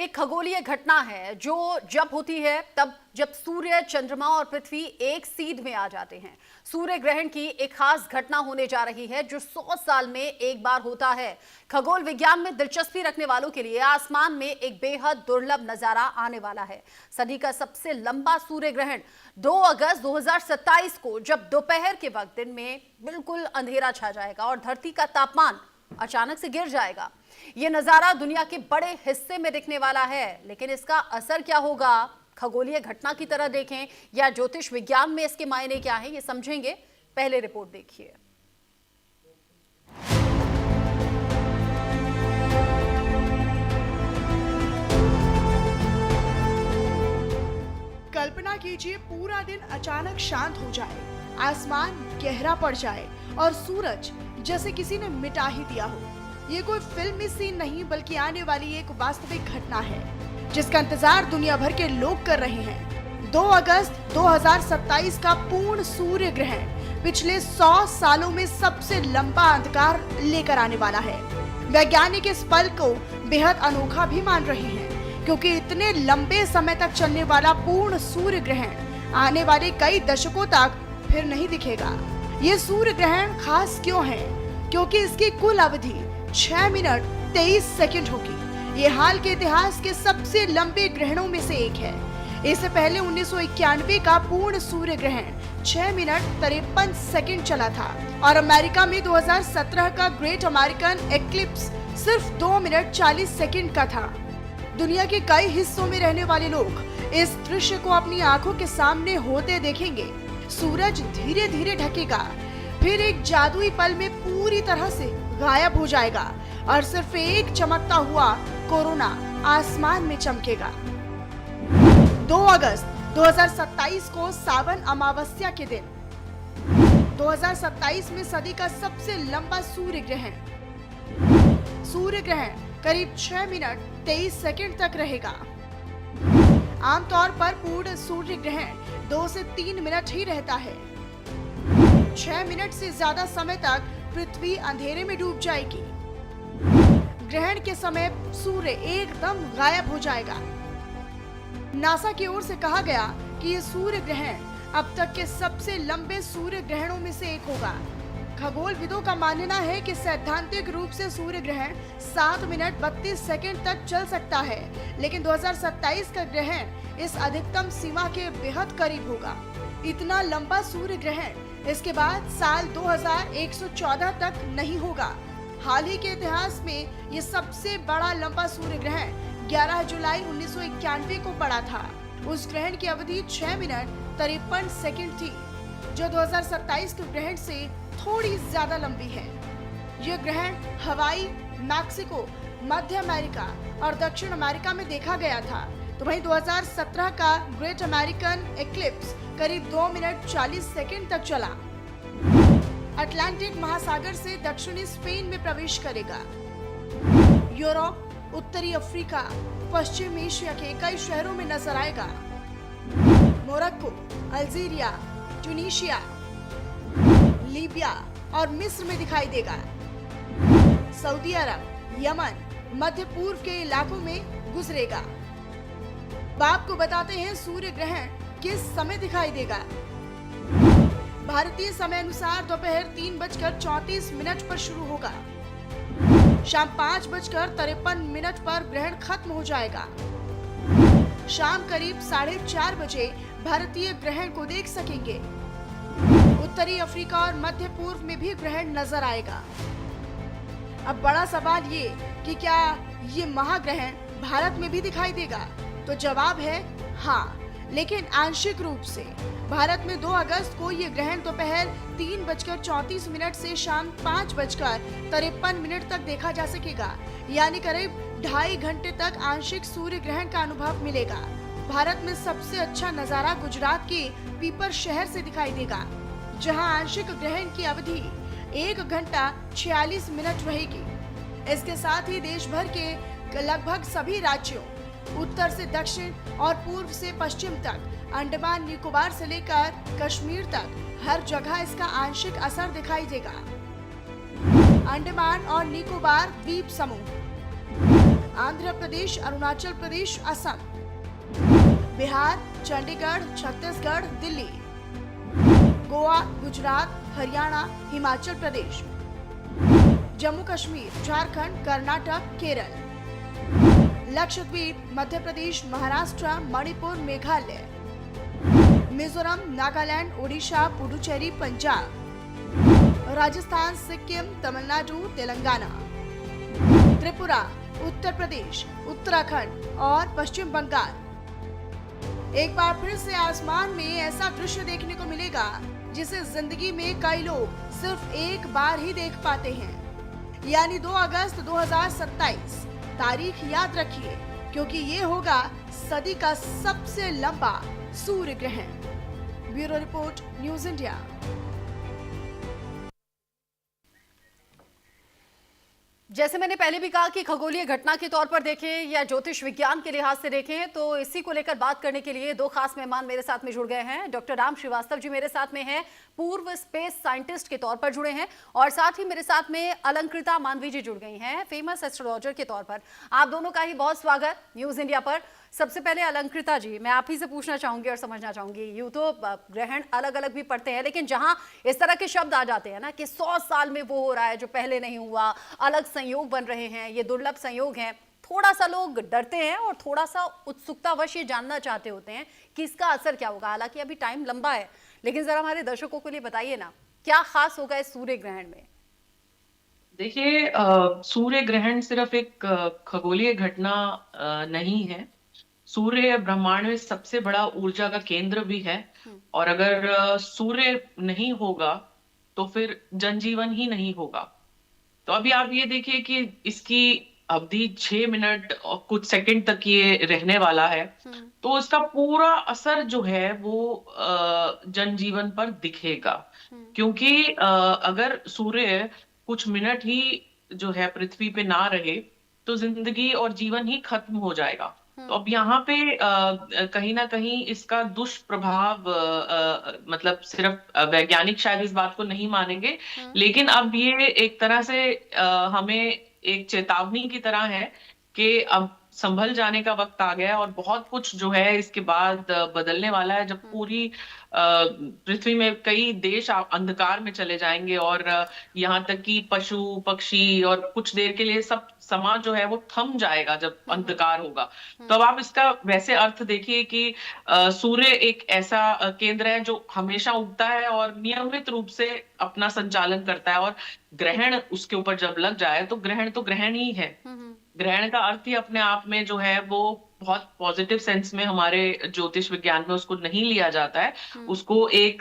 एक खगोलीय घटना है जो जब होती है तब जब सूर्य, चंद्रमा और पृथ्वी एक सीध में आ जाते हैं। सूर्य ग्रहण की एक खास घटना होने जा रही है जो 100 साल में एक बार होता है। खगोल विज्ञान में दिलचस्पी रखने वालों के लिए आसमान में एक बेहद दुर्लभ नजारा आने वाला है। सदी का सबसे लंबा सूर्य ग्रहण 2 अगस्त 2027 को, जब दोपहर के वक्त दिन में बिल्कुल अंधेरा छा जाएगा और धरती का तापमान अचानक से गिर जाएगा। यह नजारा दुनिया के बड़े हिस्से में दिखने वाला है, लेकिन इसका असर क्या होगा? खगोलीय घटना की तरह देखें या ज्योतिष विज्ञान में इसके मायने क्या हैं, ये समझेंगे। पहले रिपोर्ट देखिए। कल्पना कीजिए, पूरा दिन अचानक शांत हो जाए, आसमान गहरा पड़ जाए और सूरज जैसे किसी ने मिटा ही दिया हो। ये कोई फिल्मी सीन नहीं, बल्कि आने वाली एक वास्तविक घटना है जिसका इंतजार दुनिया भर के लोग कर रहे हैं। 2 अगस्त 2027 का पूर्ण सूर्य ग्रहण पिछले 100 सालों में सबसे लंबा अंधकार लेकर आने वाला है। वैज्ञानिक इस पल को बेहद अनोखा भी मान रहे हैं, क्योंकि इतने लंबे समय तक चलने वाला पूर्ण सूर्य ग्रहण आने वाले कई दशकों तक फिर नहीं दिखेगा। ये सूर्य ग्रहण खास क्यों है? क्योंकि इसकी कुल अवधि 6 मिनट 23 सेकंड होगी। ये हाल के इतिहास के सबसे लंबे ग्रहणों में से एक है। इससे पहले 1991 का पूर्ण सूर्य ग्रहण 6 मिनट 53 सेकंड चला था और अमेरिका में 2017 का ग्रेट अमेरिकन एक्लिप्स सिर्फ 2 मिनट 40 सेकंड का था। दुनिया के कई हिस्सों में रहने वाले लोग इस दृश्य को अपनी आंखों के सामने होते देखेंगे। सूरज धीरे धीरे ढकेगा, फिर एक जादुई पल में पूरी तरह से गायब हो जाएगा और सिर्फ एक चमकता हुआ कोरोना आसमान में चमकेगा। 2 अगस्त 2027 को सावन अमावस्या के दिन 2027 में सदी का सबसे लंबा सूर्य ग्रहण। सूर्य ग्रहण करीब 6 मिनट 23 सेकंड तक रहेगा। आमतौर पर पूर्ण सूर्य ग्रहण 2 से 3 मिनट ही रहता है। 6 मिनट से ज्यादा समय तक पृथ्वी अंधेरे में डूब जाएगी। ग्रहण के समय सूर्य एकदम गायब हो जाएगा। नासा की ओर से कहा गया कि ये सूर्य ग्रहण अब तक के सबसे लंबे सूर्य ग्रहणों में से एक होगा। खगोलविदों का मानना है कि सैद्धांतिक रूप से सूर्य ग्रहण 7 मिनट 32 सेकंड तक चल सकता है, लेकिन 2027 का ग्रहण इस अधिकतम सीमा के बेहद करीब होगा। इतना लंबा सूर्य ग्रहण इसके बाद साल 2114 तक नहीं होगा। हाल ही के इतिहास में ये सबसे बड़ा लंबा सूर्य ग्रहण 11 जुलाई 1991 को पड़ा था। उस ग्रहण की अवधि 6 मिनट 53 सेकंड थी, जो 2027 के ग्रहण से थोड़ी ज्यादा लंबी है। यह ग्रहण हवाई, मैक्सिको, मध्य अमेरिका और दक्षिण अमेरिका में देखा गया था। तो वहीं 2017 का ग्रेट अमेरिकन एक्लिप्स करीब 2 मिनट 40 सेकंड तक चला। अटलांटिक महासागर से दक्षिणी स्पेन में प्रवेश करेगा। यूरोप, उत्तरी अफ्रीका, पश्चिम एशिया के कई शहरों में नजर आएगा। मोरक्को, अल्जीरिया, ट्यूनीशिया, लीबिया और मिस्र में दिखाई देगा। सऊदी अरब, यमन, मध्य पूर्व के इलाकों में गुजरेगा। आपको बताते हैं सूर्य ग्रहण किस समय दिखाई देगा। भारतीय समय अनुसार दोपहर 3:34 पर शुरू होगा। शाम 5:53 पर ग्रहण खत्म हो जाएगा। शाम करीब 4:30 बजे भारतीय ग्रहण को देख सकेंगे। उत्तरी अफ्रीका और मध्य पूर्व में भी ग्रहण नजर आएगा। अब बड़ा सवाल ये कि क्या ये महाग्रहण भारत में भी दिखाई देगा? तो जवाब है हाँ, लेकिन आंशिक रूप से। भारत में 2 अगस्त को ये ग्रहण दोपहर 3:34 से शाम 5:53 तक देखा जा सकेगा, यानी करीब 2.5 घंटे तक आंशिक सूर्य ग्रहण का अनुभव मिलेगा। भारत में सबसे अच्छा नजारा गुजरात के पीपर शहर से दिखाई देगा, जहां आंशिक ग्रहण की अवधि 1 घंटा 46 मिनट रहेगी। इसके साथ ही देश भर के लगभग सभी राज्यों, उत्तर से दक्षिण और पूर्व से पश्चिम तक, अंडमान निकोबार से लेकर कश्मीर तक हर जगह इसका आंशिक असर दिखाई देगा। अंडमान और निकोबार द्वीप समूह, आंध्र प्रदेश, अरुणाचल प्रदेश, असम, बिहार, चंडीगढ़, छत्तीसगढ़, दिल्ली, गोवा, गुजरात, हरियाणा, हिमाचल प्रदेश, जम्मू कश्मीर, झारखंड, कर्नाटक, केरल, लक्षद्वीप, मध्य प्रदेश, महाराष्ट्र, मणिपुर, मेघालय, मिजोरम, नागालैंड, ओडिशा, पुडुचेरी, पंजाब, राजस्थान, सिक्किम, तमिलनाडु, तेलंगाना, त्रिपुरा, उत्तर प्रदेश, उत्तराखंड और पश्चिम बंगाल। एक बार फिर से आसमान में ऐसा दृश्य देखने को मिलेगा जिसे जिंदगी में कई लोग सिर्फ एक बार ही देख पाते हैं, यानी 2 अगस्त 2027। तारीख याद रखिए, क्योंकि ये होगा सदी का सबसे लंबा सूर्य ग्रहण। Bureau report, news India. जैसे मैंने पहले भी कहा कि खगोलीय घटना के तौर पर देखें या ज्योतिष विज्ञान के लिहाज से देखें, तो इसी को लेकर बात करने के लिए 2 खास मेहमान मेरे साथ में जुड़ गए हैं। डॉक्टर राम श्रीवास्तव जी मेरे साथ में हैं, पूर्व स्पेस साइंटिस्ट के तौर पर जुड़े हैं, और साथ ही मेरे साथ में अलंकृता मानवी जी जुड़ गई हैं, फेमस एस्ट्रोलॉजर के तौर पर। आप दोनों का ही बहुत स्वागत न्यूज़ इंडिया पर। सबसे पहले अलंकृता जी, मैं आप ही से पूछना चाहूंगी और समझना चाहूंगी, यूं तो ग्रहण अलग अलग भी पड़ते हैं, लेकिन जहां इस तरह के शब्द आ जाते हैं ना कि 100 साल में वो हो रहा है जो पहले नहीं हुआ, अलग संयोग बन रहे हैं, ये दुर्लभ संयोग हैं, थोड़ा सा लोग डरते हैं और थोड़ा सा उत्सुकतावश ये जानना चाहते होते हैं कि इसका असर क्या होगा। हालांकि अभी टाइम लंबा है, लेकिन जरा हमारे दर्शकों के लिए बताइए ना, क्या खास होगा इस सूर्य ग्रहण में? देखिए, सूर्य ग्रहण सिर्फ एक खगोलीय घटना नहीं है। सूर्य ब्रह्मांड में सबसे बड़ा ऊर्जा का केंद्र भी है, और अगर सूर्य नहीं होगा तो फिर जनजीवन ही नहीं होगा। तो अभी आप ये देखिए कि इसकी अवधि 6 मिनट और कुछ सेकंड तक ये रहने वाला है, तो इसका पूरा असर जो है वो जनजीवन पर दिखेगा। क्योंकि अगर सूर्य कुछ मिनट ही जो है पृथ्वी पे ना रहे तो जिंदगी और जीवन ही खत्म हो जाएगा। तो अब यहाँ पे कहीं ना कहीं इसका दुष्प्रभाव, मतलब सिर्फ वैज्ञानिक शायद इस बात को नहीं मानेंगे, लेकिन अब ये एक तरह से हमें एक चेतावनी की तरह है कि अब संभल जाने का वक्त आ गया है, और बहुत कुछ जो है इसके बाद बदलने वाला है, जब पूरी पृथ्वी में कई देश अंधकार में चले जाएंगे, और यहाँ तक कि पशु पक्षी और कुछ देर के लिए सब समाज जो है वो थम जाएगा जब अंधकार होगा। तो अब आप इसका वैसे अर्थ देखिए कि सूर्य एक ऐसा केंद्र है जो हमेशा उगता है और नियमित रूप से अपना संचालन करता है, और ग्रहण उसके ऊपर जब लग जाए तो ग्रहण ही है। ग्रहण का अर्थ ही अपने आप में जो है वो बहुत पॉजिटिव सेंस में हमारे ज्योतिष विज्ञान में उसको नहीं लिया जाता है, उसको एक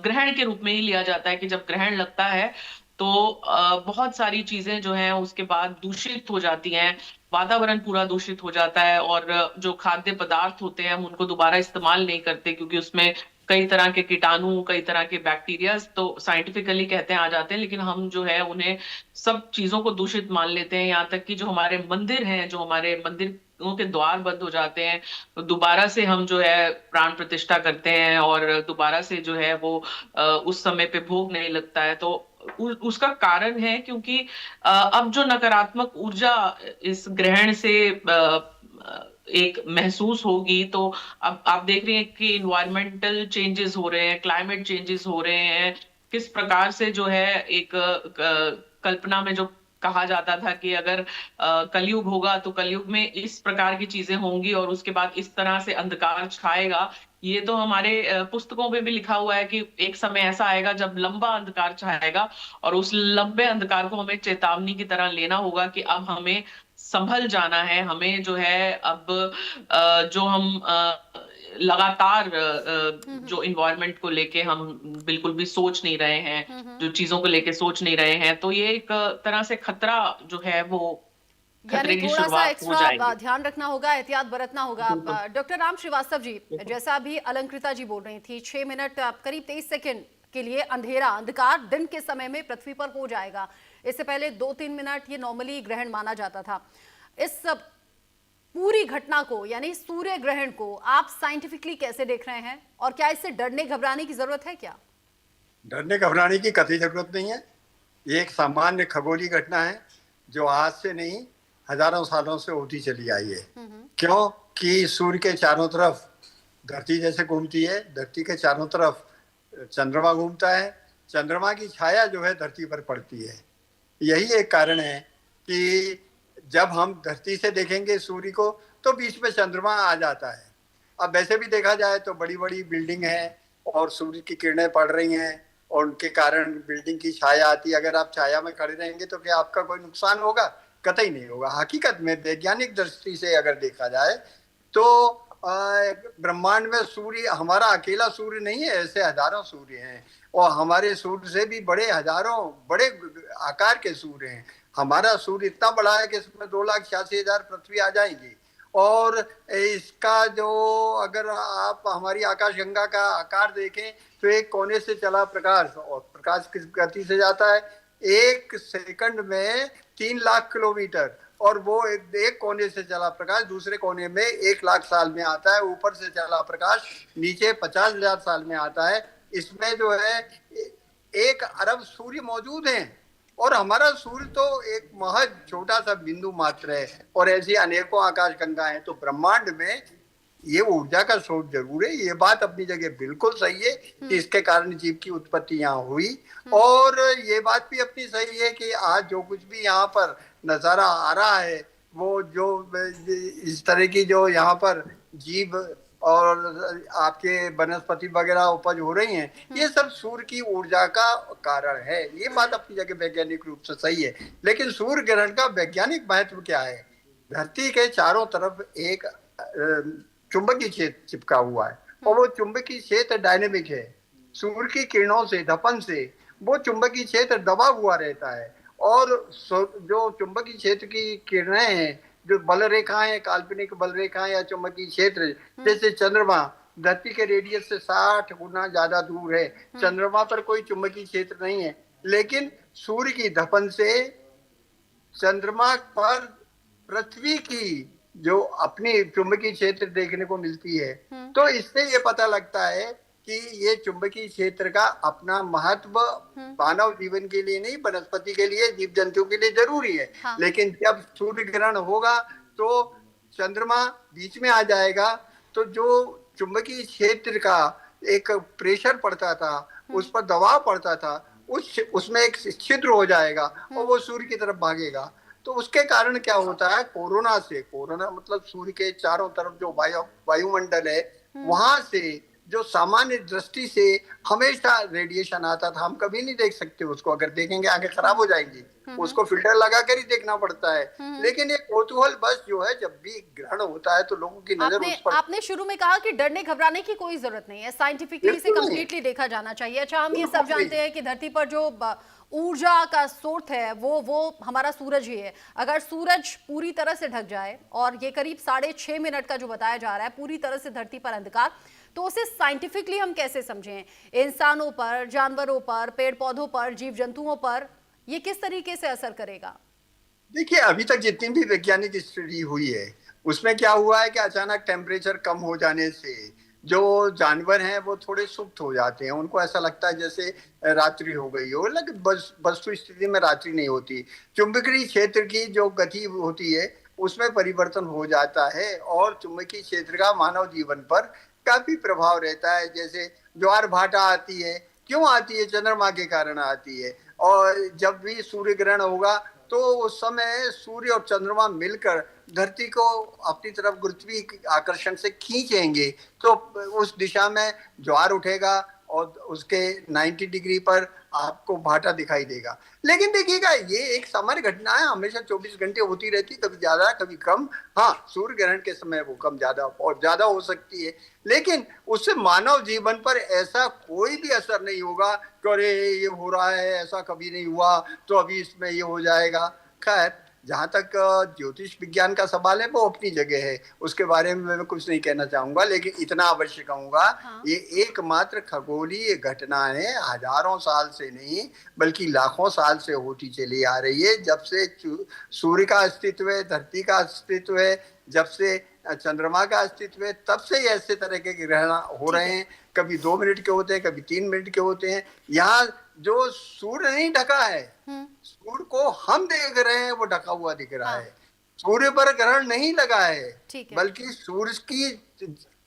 ग्रहण के रूप में ही लिया जाता है कि जब ग्रहण लगता है तो बहुत सारी चीजें जो हैं उसके बाद दूषित हो जाती हैं, वातावरण पूरा दूषित हो जाता है, और जो खाद्य पदार्थ होते हैं हम उनको दोबारा इस्तेमाल नहीं करते, क्योंकि उसमें कई तरह के कीटाणु, कई तरह के बैक्टीरिया तो साइंटिफिकली कहते हैं आ जाते हैं, लेकिन हम जो है उन्हें सब चीजों को दूषित मान लेते हैं। यहाँ तक कि जो हमारे मंदिर हैं, जो हमारे मंदिरों के द्वार बंद हो जाते हैं, तो दोबारा से हम जो है प्राण प्रतिष्ठा करते हैं, और दोबारा से जो है वो उस समय पे भोग नहीं लगता है। तो उसका कारण है क्योंकि अब जो नकारात्मक ऊर्जा इस ग्रहण से एक महसूस होगी, तो अब आप देख रहे हैं कि इन्वायरमेंटल चेंजेस हो रहे हैं, क्लाइमेट चेंजेस हो रहे हैं, किस प्रकार से जो है एक कल्पना में जो कहा जाता था कि अगर कलयुग होगा तो कलयुग में इस प्रकार की चीजें होंगी और उसके बाद इस तरह से अंधकार छाएगा। ये तो हमारे पुस्तकों में भी लिखा हुआ है कि एक समय ऐसा आएगा जब लंबा अंधकार छाएगा, और उस लंबे अंधकार को हमें चेतावनी की तरह लेना होगा कि अब हमें संभल जाना है। हमें जो है अब जो हम लगातार जो इन्वायरमेंट को लेके हम बिल्कुल भी सोच नहीं रहे हैं, जो चीजों को लेके सोच नहीं रहे हैं, तो ये एक तरह से खतरा जो है वो खतरे की शुरुआत हो जाएगी। ध्यान रखना होगा, एहतियात बरतना होगा। डॉक्टर राम श्रीवास्तव जी, जैसा अभी अलंकृता जी बोल रही थी, 6 मिनट करीब 23 सेकेंड के लिए अंधकार दिन के समय में पृथ्वी पर हो जाएगा। इससे पहले 2-3 मिनट ये नॉर्मली ग्रहण माना जाता था। इस पूरी घटना को, यानी सूर्य ग्रहण को, आप साइंटिफिकली कैसे देख रहे हैं, और क्या इससे डरने घबराने की जरूरत है? क्या डरने घबराने की कतई जरूरत नहीं है। ये एक सामान्य खगोलीय घटना है जो आज से नहीं हजारों सालों से होती चली आई है। क्यों? कि सूर्य के चारों तरफ धरती जैसे घूमती है, धरती के चारों तरफ चंद्रमा घूमता है, चंद्रमा की छाया जो है धरती पर पड़ती है। यही एक कारण है कि जब हम धरती से देखेंगे सूर्य को तो बीच में चंद्रमा आ जाता है। अब वैसे भी देखा जाए तो बड़ी बड़ी बिल्डिंग है और सूर्य की किरणें पड़ रही हैं और उनके कारण बिल्डिंग की छाया आती है। अगर आप छाया में खड़े रहेंगे तो क्या आपका कोई नुकसान होगा? कतई नहीं होगा। हकीकत में वैज्ञानिक दृष्टि से अगर देखा जाए तो ब्रह्मांड में सूर्य हमारा अकेला सूर्य नहीं है, ऐसे हजारों सूर्य हैं और हमारे सूर्य से भी बड़े हजारों बड़े आकार के सूर्य हैं। हमारा सूर्य इतना बड़ा है कि इसमें 2,86,000 पृथ्वी आ जाएंगी और इसका जो अगर आप हमारी आकाशगंगा का आकार देखें तो एक कोने से चला प्रकाश, और प्रकाश किस गति से जाता है? 1 सेकंड में 3 लाख किलोमीटर, और वो एक कोने से चला प्रकाश दूसरे कोने में 1 लाख साल में आता है। ऊपर से चला प्रकाश नीचे 50,000 साल में आता है। इसमें जो है 1 अरब सूर्य मौजूद हैं और हमारा सूर्य तो एक महज छोटा सा बिंदु मात्र है और ऐसी अनेकों आकाशगंगाएं। तो ब्रह्मांड में ये ऊर्जा का स्रोत जरूर है। ये बात अपनी जगह बिल्कुल सही है कि इसके कारण जीव की उत्पत्ति यहाँ हुई, और ये बात भी अपनी सही है कि आज जो कुछ भी यहाँ पर नजारा आ रहा है वो जो इस तरह की जो यहाँ पर जीव और आपके वनस्पति वगैरह उपज हो रही हैं, ये सब सूर्य की ऊर्जा का कारण है। ये बात अपनी जगह वैज्ञानिक रूप से सही है। लेकिन सूर्य ग्रहण का वैज्ञानिक महत्व क्या है? धरती के चारों तरफ एक चुंबकीय क्षेत्र चिपका हुआ है और वो चुंबकीय क्षेत्र डायनेमिक है। सूर्य की किरणों से, धपन से वो चुंबकीय क्षेत्र दबा हुआ रहता है और जो चुंबकीय क्षेत्र की किरणें हैं, जो बल रेखाएं हैं, काल्पनिक बल रेखाएं या चुंबकीय क्षेत्र, जैसे चंद्रमा धरती के रेडियस से 60 गुना ज्यादा दूर है। चंद्रमा पर कोई चुंबकीय क्षेत्र नहीं है, लेकिन सूर्य की धपन से चंद्रमा पर पृथ्वी की जो अपनी चुंबकीय क्षेत्र देखने को मिलती है। तो इससे ये पता लगता है कि ये चुंबकीय क्षेत्र का अपना महत्व मानव जीवन के लिए नहीं, वनस्पति के लिए, जीव जंतु के लिए जरूरी है। हाँ। लेकिन जब सूर्य ग्रहण होगा तो चंद्रमा बीच में आ जाएगा, तो जो चुंबकीय क्षेत्र का एक प्रेशर पड़ता था, उस पर दबाव पड़ता था, उसमें एक छिद्र हो जाएगा और वो सूर्य की तरफ भागेगा। तो उसके कारण क्या होता है? कोरोना मतलब सूर्य के चारों तरफ जो वायुमंडल है, वहां से जो सामान्य दृष्टि से हमेशा रेडिएशन आता था, हम कभी नहीं देख सकते उसको। अगर देखेंगे आंखें खराब हो जाएंगी, उसको फिल्टर लगा कर ही देखना पड़ता है। लेकिन ये कौतूहल बस जो है, जब भी ग्रहण होता है तो लोगों की नजर उस पर। आपने शुरू में कहा कि डरने घबराने की कोई जरूरत नहीं है, साइंटिफिकली इसे कंप्लीटली देखा जाना चाहिए। अच्छा, हम ये सब जानते हैं कि धरती पर जो ऊर्जा का स्रोत है वो हमारा सूरज ही है। अगर सूरज पूरी तरह से ढक जाए, और ये करीब 6.5 मिनट का जो बताया जा रहा है, पूरी तरह से धरती पर अंधकार, तो उसे साइंटिफिकली हम कैसे समझें? इंसानों पर, जानवरों पर, पेड़ पौधों पर, जीव जंतुओं पर ये किस तरीके से असर करेगा? देखिए, अभी तक जितनी भी वैज्ञानिक स्टडी हुई है उसमें क्या हुआ है कि अचानक टेम्परेचर कम हो जाने से जो जानवर हैं वो थोड़े सुप्त हो जाते हैं। उनको ऐसा लगता है जैसे रात्रि हो गई हो, लेकिन वस्तु स्थिति में रात्रि नहीं होती। चुंबकीय क्षेत्र की जो गति होती है उसमें परिवर्तन हो जाता है और चुंबकीय क्षेत्र का मानव जीवन पर काफी प्रभाव रहता है। जैसे ज्वार भाटा आती है, क्यों आती है? चंद्रमा के कारण आती है। और जब भी सूर्य ग्रहण होगा तो उस समय सूर्य और चंद्रमा मिलकर धरती को अपनी तरफ गुरुत्वीय आकर्षण से खींचेंगे, तो उस दिशा में ज्वार उठेगा और उसके 90 डिग्री पर आपको भाटा दिखाई देगा। लेकिन देखिएगा, ये एक सामान्य घटना है, हमेशा 24 घंटे होती रहती, कभी ज्यादा कभी कम। हाँ, सूर्य ग्रहण के समय वो कम ज्यादा और ज्यादा हो सकती है, लेकिन उससे मानव जीवन पर ऐसा कोई भी असर नहीं होगा कि अरे ये हो रहा है, ऐसा कभी नहीं हुआ तो अभी इसमें ये हो जाएगा। खैर, जहाँ तक ज्योतिष विज्ञान का सवाल है वो अपनी जगह है, उसके बारे में मैं कुछ नहीं कहना चाहूंगा, लेकिन इतना अवश्य कहूंगा। हाँ। ये एकमात्र खगोलीय घटना है, हजारों साल से नहीं बल्कि लाखों साल से होती चली आ रही है। जब से सूर्य का अस्तित्व है, धरती का अस्तित्व है, जब से चंद्रमा का अस्तित्व है, तब से ऐसे तरह के ग्रहण हो रहे हैं। कभी 2 मिनट के होते हैं, कभी 3 मिनट के होते हैं। यहाँ जो सूर्य नहीं ढका है, सूर्य को हम देख रहे हैं, वो ढका हुआ दिख रहा है। सूर्य पर ग्रहण नहीं लगा है, ठीक है। बल्कि सूर्य की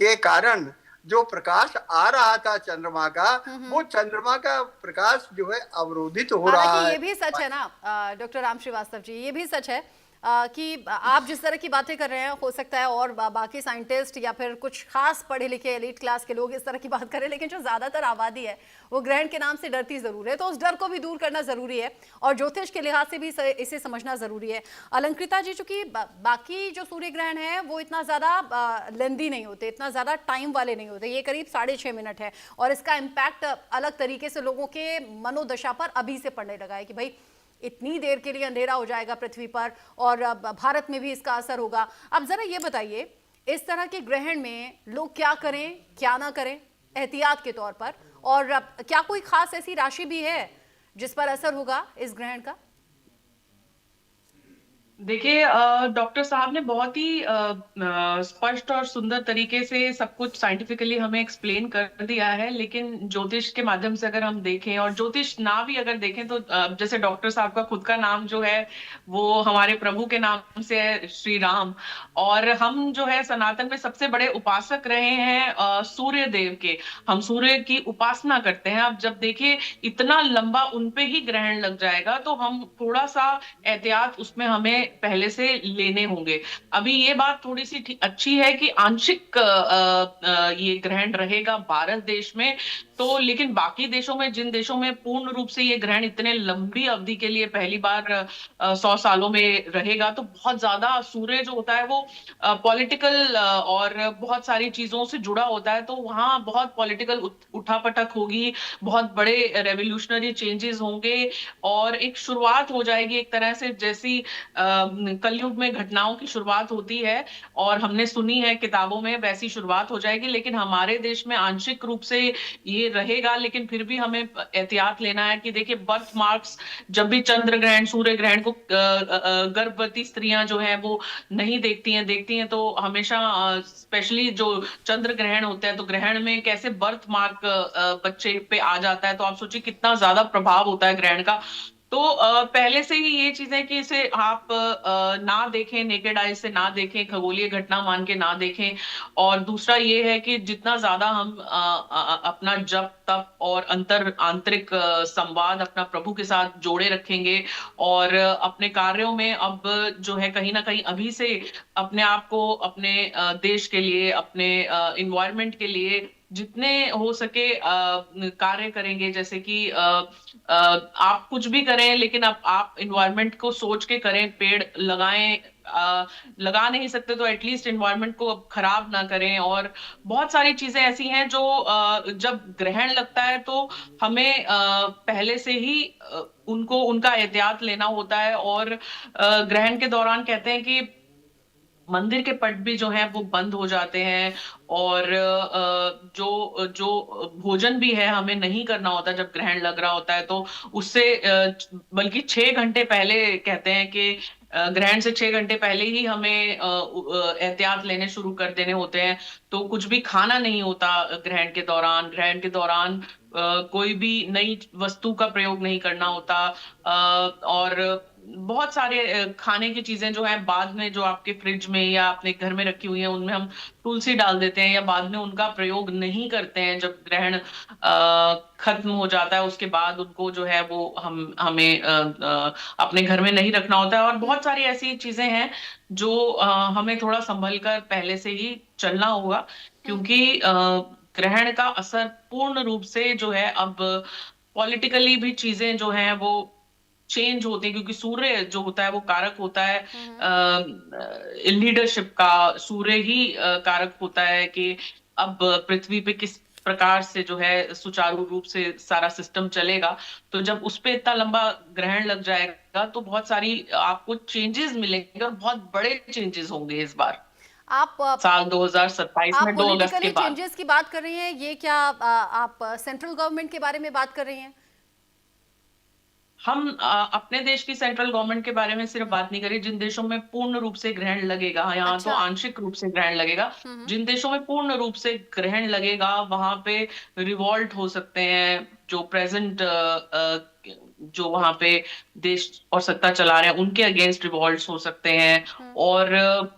के कारण जो प्रकाश आ रहा था चंद्रमा का, वो चंद्रमा का प्रकाश जो है अवरोधित हो रहा हालांकि है। ये भी सच है ना डॉक्टर राम श्रीवास्तव जी, ये भी सच है कि आप जिस तरह की बातें कर रहे हैं, हो सकता है और बाकी साइंटिस्ट या फिर कुछ खास पढ़े लिखे एलीट क्लास के लोग इस तरह की बात करें, लेकिन जो ज्यादातर आबादी है वो ग्रहण के नाम से डरती जरूर है, तो उस डर को भी दूर करना जरूरी है और ज्योतिष के लिहाज से भी इसे समझना जरूरी है। अलंकृता जी, चूंकि बाकी जो सूर्य ग्रहण है वो इतना ज्यादा लेंदी नहीं होते, इतना ज्यादा टाइम वाले नहीं होते, ये करीब 6.5 मिनट है और इसका इम्पैक्ट अलग तरीके से लोगों के मनोदशा पर अभी से पड़ने लगा है कि भाई इतनी देर के लिए अंधेरा हो जाएगा पृथ्वी पर और भारत में भी इसका असर होगा। अब जरा ये बताइए, इस तरह के ग्रहण में लोग क्या करें क्या ना करें एहतियात के तौर पर, और क्या कोई खास ऐसी राशि भी है जिस पर असर होगा इस ग्रहण का? देखिए, डॉक्टर साहब ने बहुत ही स्पष्ट और सुंदर तरीके से सब कुछ साइंटिफिकली हमें एक्सप्लेन कर दिया है, लेकिन ज्योतिष के माध्यम से अगर हम देखें और ज्योतिष ना भी अगर देखें तो जैसे डॉक्टर साहब का खुद का नाम जो है वो हमारे प्रभु के नाम से है, श्री राम, और हम जो है सनातन में सबसे बड़े उपासक रहे हैं सूर्य देव के। हम सूर्य की उपासना करते हैं। अब जब देखिए इतना लंबा उनपे ही ग्रहण लग जाएगा तो हम थोड़ा सा एहतियात उसमें हमें पहले से लेने होंगे। अभी ये बात थोड़ी सी अच्छी है कि आंशिक ये ग्रहण रहेगा भारत देश में, तो लेकिन बाकी देशों में, जिन देशों में पूर्ण रूप से ये ग्रहण इतने लंबी अवधि के लिए पहली बार 100 सालों में रहेगा, तो बहुत ज्यादा सूर्य जो होता है वो पॉलिटिकल और बहुत सारी चीजों से जुड़ा होता है, तो वहां बहुत पॉलिटिकल उठापटक होगी, बहुत बड़े रेवोल्यूशनरी चेंजेस होंगे और एक शुरुआत हो जाएगी एक तरह से, जैसी कलयुग में घटनाओं की शुरुआत होती है और हमने सुनी है किताबों में, वैसी शुरुआत हो जाएगी। लेकिन हमारे देश में आंशिक रूप से ये रहेगा, लेकिन फिर भी हमें एहतियात लेना है कि देखिए बर्थ मार्क्स, जब भी चंद्र ग्रहण, सूर्य ग्रहण को गर्भवती स्त्रियां जो है वो नहीं देखती हैं तो हमेशा स्पेशली जो चंद्र ग्रहण होता है तो ग्रहण में कैसे बर्थ मार्क बच्चे पे आ जाता है, तो आप सोचिए कितना ज्यादा प्रभाव होता है ग्रहण का। तो पहले से ही ये चीज है कि इसे आप ना देखें, नेकेड आई से ना देखें, खगोलीय घटना मान के ना देखें। और दूसरा ये है कि जितना ज्यादा हम अपना जप तप और आंतरिक संवाद अपना प्रभु के साथ जोड़े रखेंगे और अपने कार्यों में अब जो है कहीं ना कहीं अभी से अपने आप को अपने देश के लिए, अपने इन्वायरमेंट के लिए जितने हो सके कार्य करेंगे। जैसे कि आप कुछ भी करें, लेकिन आप इन्वायरमेंट को सोच के करें, पेड़ लगाएं, लगा नहीं सकते तो एटलीस्ट इन्वायरमेंट को अब खराब ना करें। और बहुत सारी चीजें ऐसी हैं जो जब ग्रहण लगता है तो हमें पहले से ही उनको उनका एहतियात लेना होता है। और ग्रहण के दौरान कहते हैं कि मंदिर के पट भी जो है वो बंद हो जाते हैं और जो जो भोजन भी है हमें नहीं करना होता जब ग्रहण लग रहा होता है, तो उससे बल्कि 6 घंटे पहले कहते हैं कि ग्रहण से 6 घंटे पहले ही हमें एहतियात लेने शुरू कर देने होते हैं। तो कुछ भी खाना नहीं होता ग्रहण के दौरान। ग्रहण के दौरान कोई भी नई वस्तु का प्रयोग नहीं करना होता और बहुत सारे खाने की चीजें जो है बाद में, जो आपके फ्रिज में या अपने घर में रखी हुई है, उनमें हम तुलसी डाल देते हैं या बाद में उनका प्रयोग नहीं करते हैं। जब ग्रहण खत्म हो जाता है उसके बाद उनको जो है वो हमें अपने घर में नहीं रखना होता है। और बहुत सारी ऐसी चीजें हैं जो हमें थोड़ा संभल कर पहले से ही चलना होगा, क्योंकि ग्रहण का असर पूर्ण रूप से जो है अब पॉलिटिकली भी चीजें जो हैं वो चेंज होते हैं, क्योंकि सूर्य जो होता है वो कारक होता है लीडरशिप का। सूर्य ही कारक होता है कि अब पृथ्वी पे किस प्रकार से जो है सुचारू रूप से सारा सिस्टम चलेगा। तो जब उस पे इतना लंबा ग्रहण लग जाएगा तो बहुत सारी आपको चेंजेस मिलेंगे और बहुत बड़े चेंजेस होंगे इस बार। आप साल 2027 में 2 अगस्त के बाद चेंजेस की बात कर रही हैं, ये क्या आप सेंट्रल गवर्नमेंट के बारे में बात कर रही हैं? हम अपने देश की सेंट्रल गवर्नमेंट के बारे में सिर्फ बात नहीं करी। जिन देशों में पूर्ण रूप से ग्रहण लगेगा, यहाँ अच्छा। तो आंशिक रूप से ग्रहण लगेगा। जिन देशों में पूर्ण रूप से ग्रहण लगेगा वहां पे रिवॉल्ट हो सकते हैं। जो प्रेजेंट जो वहां पे देश और सत्ता चला रहे हैं उनके अगेंस्ट रिवॉल्ट्स हो सकते हैं, और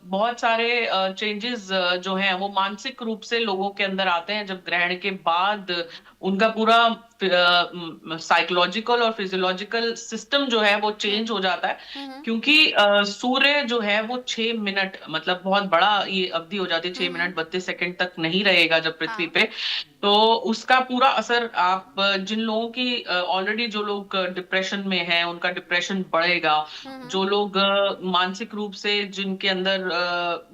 बहुत सारे चेंजेस जो हैं वो मानसिक रूप से लोगों के अंदर आते हैं जब ग्रहण के बाद उनका पूरा साइकोलॉजिकल और फिजियोलॉजिकल सिस्टम जो है वो चेंज हो जाता है, क्योंकि सूर्य जो है वो 6 मिनट, मतलब बहुत बड़ा ये अवधि हो जाती है, 6 मिनट 32 सेकंड तक नहीं रहेगा जब पृथ्वी पे। तो उसका पूरा असर आप जिन लोगों की ऑलरेडी, जो लोग डिप्रेशन में हैं उनका डिप्रेशन बढ़ेगा, जो लोग मानसिक रूप से जिनके अंदर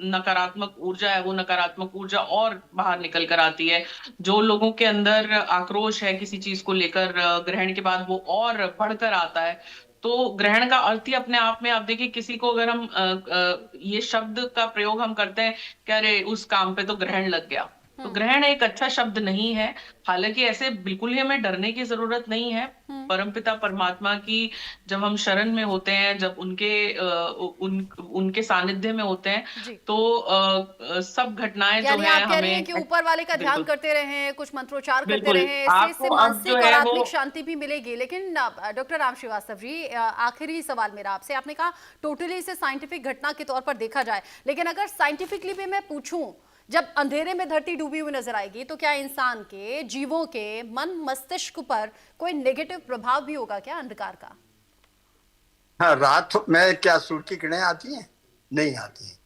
नकारात्मक ऊर्जा है वो नकारात्मक ऊर्जा और बाहर निकल कर आती है, जो लोगों के अंदर आक्रोश है किसी चीज को लेकर ग्रहण के बाद वो और बढ़कर आता है। तो ग्रहण का अर्थ ही अपने आप में, आप देखिए किसी को अगर हम ये शब्द का प्रयोग हम करते हैं कि अरे उस काम पे तो ग्रहण लग गया, तो ग्रहण एक अच्छा शब्द नहीं है। हालांकि ऐसे बिल्कुल ही हमें डरने की जरूरत नहीं है। परमपिता परमात्मा की जब हम शरण में होते हैं, जब उनके सानिध्य में होते हैं, तो सब घटनाएं जो यानी है आप कह रही हैं हमें कि ऊपर वाले का ध्यान बिल्कुल करते रहें, कुछ मंत्रोच्चार करते बिल्कुल रहें, इससे आपको अब मानसिक जो और है वो आत्मिक शांति भी मिलेगी। लेकिन डॉक्टर राम श्रीवास्तव जी, आखिरी सवाल मेरा आपसे, आपने कहा टोटली इसे साइंटिफिक घटना के तौर पर देखा जाए, लेकिन अगर साइंटिफिकली भी मैं पूछूं, जब अंधेरे में धरती डूबी हुई नजर आएगी तो क्या इंसान के, जीवों के मन मस्तिष्क पर कोई नेगेटिव प्रभाव भी होगा क्या अंधकार का? हाँ, रात में क्या सूर्य की किरणें आती हैं? नहीं आती हैं।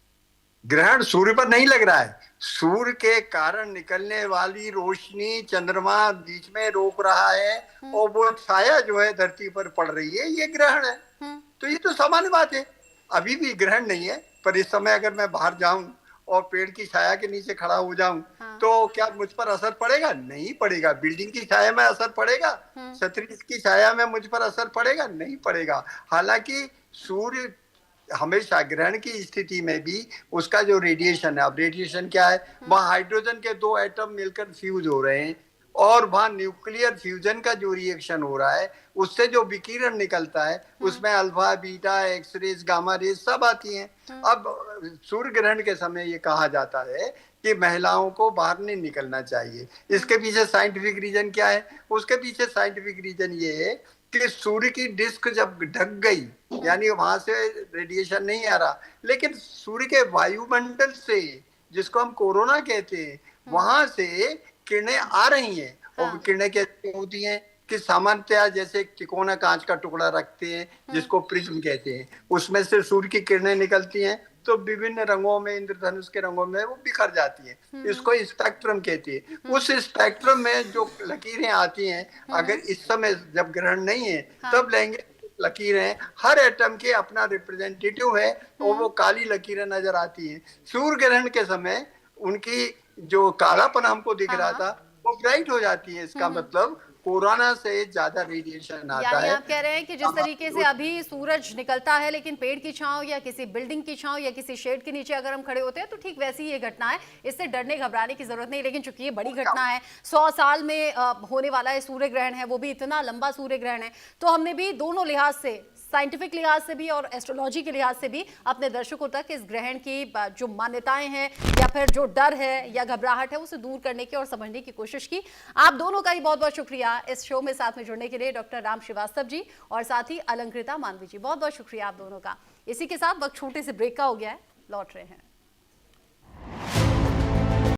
ग्रहण सूर्य पर नहीं लग रहा है, सूर्य के कारण निकलने वाली रोशनी चंद्रमा बीच में रोक रहा है और वो छाया जो है धरती पर पड़ रही है, ये ग्रहण है। तो ये तो सामान्य बात है। अभी भी ग्रहण नहीं है, पर इस समय अगर मैं बाहर जाऊं और पेड़ की छाया के नीचे खड़ा हो जाऊं, तो क्या मुझ पर असर पड़ेगा? नहीं पड़ेगा। बिल्डिंग की छाया में असर पड़ेगा? छतरी की छाया में मुझ पर असर पड़ेगा? नहीं पड़ेगा। हालांकि सूर्य हमेशा ग्रहण की स्थिति में भी उसका जो रेडिएशन है, अब रेडिएशन क्या है, वहां हाइड्रोजन के 2 एटम मिलकर फ्यूज हो रहे हैं और वहां न्यूक्लियर फ्यूजन का जो रिएक्शन हो रहा है, उससे जो विकिरण निकलता है उसमें alpha, beta, x rays, gamma rays सब आती हैं। अब सूर्य ग्रहण के समय ये कहा जाता है कि महिलाओं को बाहर नहीं निकलना चाहिए। इसके पीछे साइंटिफिक रीजन क्या है? उसके पीछे साइंटिफिक रीजन ये है कि सूर्य की डिस्क जब ढक गई, यानी वहां से रेडिएशन नहीं आ रहा, लेकिन सूर्य के वायुमंडल से, जिसको हम कोरोना कहते हैं, वहां से किरणें आ रही हैं। और किरणें कैसी होती हैं कि सामान्यतया जैसे तिकोना कांच का टुकड़ा रखते हैं जिसको प्रिज्म कहते हैं, उसमें से सूर्य की किरणें निकलती हैं, तो विभिन्न रंगों में, इंद्रधनुष के रंगों में वो बिखर जाती हैं। इसको स्पेक्ट्रम कहती है। उस स्पेक्ट्रम में जो लकीरें आती हैं, अगर इस समय जब ग्रहण नहीं है तब लेंगे लकीरें, हर एटम के अपना रिप्रेजेंटेटिव है और वो काली लकीरें नजर आती हैं। सूर्य ग्रहण के समय उनकी जो कालापन हमको दिख रहा था वो ब्राइट हो जाती है। इसका मतलब कोरोना से ज्यादा रेडिएशन आता यानी है। आप कह रहे हैं कि जिस तरीके से अभी सूरज निकलता है लेकिन पेड़ की छांव या किसी बिल्डिंग की छांव या किसी शेड के नीचे अगर हम खड़े होते हैं तो ठीक वैसी ही ये घटना है, इससे डरने घबराने की जरूरत नहीं। लेकिन चूंकि ये बड़ी घटना है, 100 साल में होने वाला है सूर्य ग्रहण है, वो भी इतना लंबा सूर्य ग्रहण है, तो हमने भी दोनों लिहाज से, साइंटिफिक लिहाज से भी और एस्ट्रोलॉजी के लिहाज से भी अपने दर्शकों तक इस ग्रहण की जो मान्यताएं हैं या फिर जो डर है या घबराहट है उसे दूर करने की और समझने की कोशिश की। आप दोनों का ही बहुत बहुत शुक्रिया इस शो में साथ में जुड़ने के लिए, डॉक्टर राम श्रीवास्तव जी और साथ ही अलंकृता मानवी जी, बहुत बहुत शुक्रिया आप दोनों का। इसी के साथ वक्त छोटे से ब्रेक का हो गया है, लौट रहे हैं।